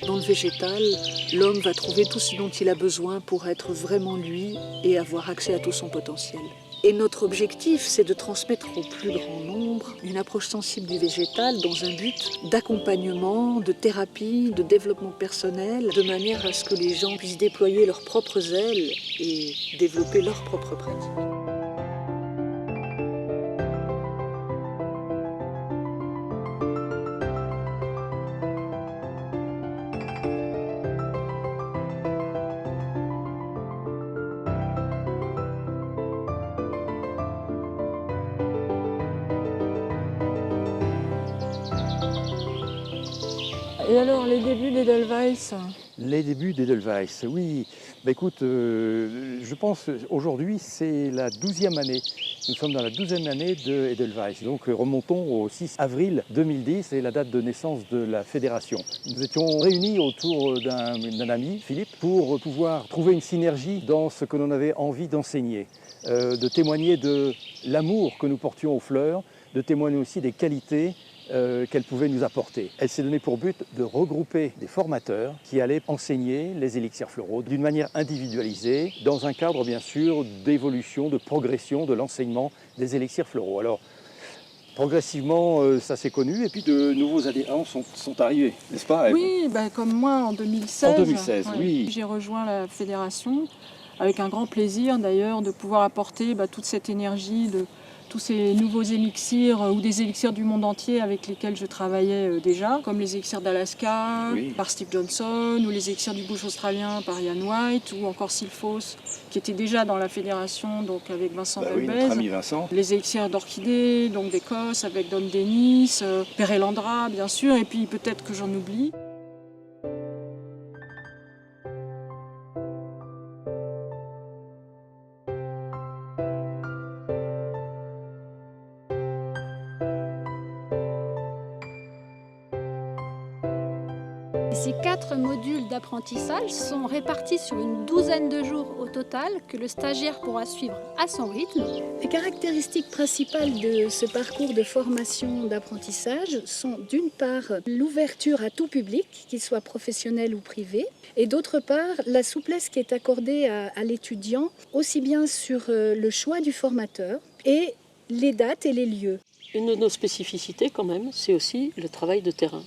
Dans le végétal, l'homme va trouver tout ce dont il a besoin pour être vraiment lui et avoir accès à tout son potentiel. Et notre objectif, c'est de transmettre au plus grand nombre une approche sensible du végétal dans un but d'accompagnement, de thérapie, de développement personnel, de manière à ce que les gens puissent déployer leurs propres ailes et développer leurs propres pratiques. Et alors, les débuts d'Edelweiss? Les débuts d'Edelweiss, oui. Écoute, je pense aujourd'hui c'est la 12e année. Nous sommes dans la 12e année de Edelweiss. Donc remontons au 6 avril 2010, c'est la date de naissance de la fédération. Nous étions réunis autour d'un ami, Philippe, pour pouvoir trouver une synergie dans ce que l'on avait envie d'enseigner, de témoigner de l'amour que nous portions aux fleurs, de témoigner aussi des qualités qu'elle pouvait nous apporter. Elle s'est donnée pour but de regrouper des formateurs qui allaient enseigner les élixirs floraux d'une manière individualisée, dans un cadre bien sûr d'évolution, de progression de l'enseignement des élixirs floraux. Alors, progressivement, ça s'est connu et puis de nouveaux adhérents sont arrivés, n'est-ce pas, Ève? Oui, comme moi en 2016. En 2016, ouais. oui. J'ai rejoint la fédération avec un grand plaisir d'ailleurs de pouvoir apporter toute cette énergie de tous ces nouveaux élixirs ou des élixirs du monde entier avec lesquels je travaillais déjà, comme les élixirs d'Alaska par Steve Johnson, ou les élixirs du bush australien par Ian White, ou encore Sylphos, qui était déjà dans la fédération, donc avec Vincent Oui, Belbez. notre ami Vincent. Les élixirs d'orchidées, donc d'Écosse, avec Don Dennis, Perelandra, bien sûr, et puis peut-être que j'en oublie. Ces 4 modules d'apprentissage sont répartis sur une douzaine de jours au total que le stagiaire pourra suivre à son rythme. Les caractéristiques principales de ce parcours de formation d'apprentissage sont d'une part l'ouverture à tout public, qu'il soit professionnel ou privé, et d'autre part la souplesse qui est accordée à l'étudiant, aussi bien sur le choix du formateur et les dates et les lieux. Une de nos spécificités quand même, c'est aussi le travail de terrain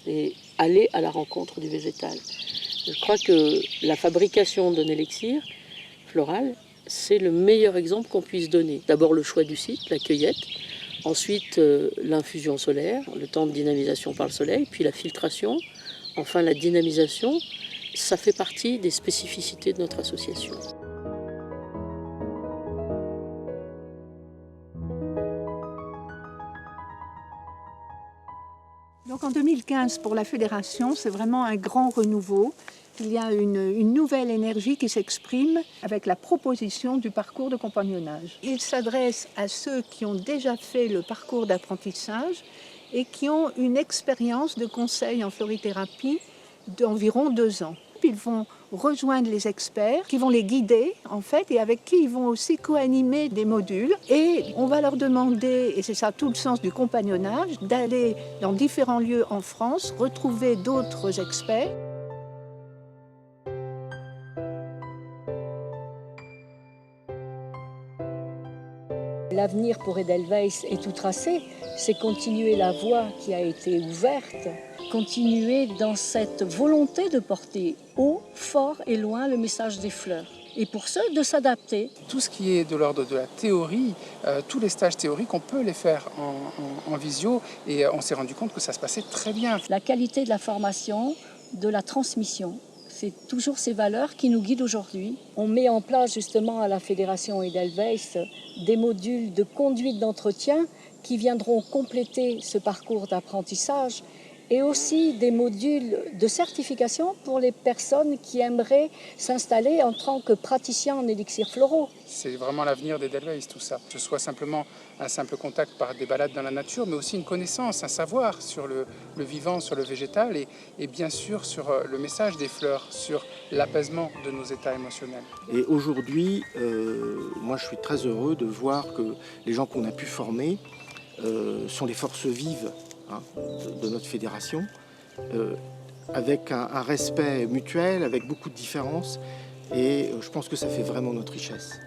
et aller à la rencontre du végétal. Je crois que la fabrication d'un élixir floral, c'est le meilleur exemple qu'on puisse donner. D'abord le choix du site, la cueillette, ensuite l'infusion solaire, le temps de dynamisation par le soleil, puis la filtration, enfin la dynamisation. Ça fait partie des spécificités de notre association. Donc en 2015, pour la fédération, c'est vraiment un grand renouveau. Il y a une nouvelle énergie qui s'exprime avec la proposition du parcours de compagnonnage. Il s'adresse à ceux qui ont déjà fait le parcours d'apprentissage et qui ont une expérience de conseil en florithérapie d'environ 2 ans. Ils vont rejoindre les experts qui vont les guider en fait et avec qui ils vont aussi co-animer des modules et on va leur demander, et c'est ça tout le sens du compagnonnage, d'aller dans différents lieux en France, retrouver d'autres experts. L'avenir pour Edelweiss est tout tracé, c'est continuer la voie qui a été ouverte, continuer dans cette volonté de porter haut, fort et loin le message des fleurs. Et pour ce, de s'adapter. Tout ce qui est de l'ordre de la théorie, tous les stages théoriques, on peut les faire en visio et on s'est rendu compte que ça se passait très bien. La qualité de la formation, de la transmission. C'est toujours ces valeurs qui nous guident aujourd'hui. On met en place justement à la Fédération Edelweiss des modules de conduite d'entretien qui viendront compléter ce parcours d'apprentissage et aussi des modules de certification pour les personnes qui aimeraient s'installer en tant que praticiens en élixirs floraux. C'est vraiment l'avenir d'Edelweiss, tout ça. Que ce soit simplement un simple contact par des balades dans la nature, mais aussi une connaissance, un savoir sur le vivant, sur le végétal et bien sûr sur le message des fleurs, sur l'apaisement de nos états émotionnels. Et aujourd'hui, moi je suis très heureux de voir que les gens qu'on a pu former sont les forces vives de notre fédération, avec un respect mutuel, avec beaucoup de différences, et je pense que ça fait vraiment notre richesse.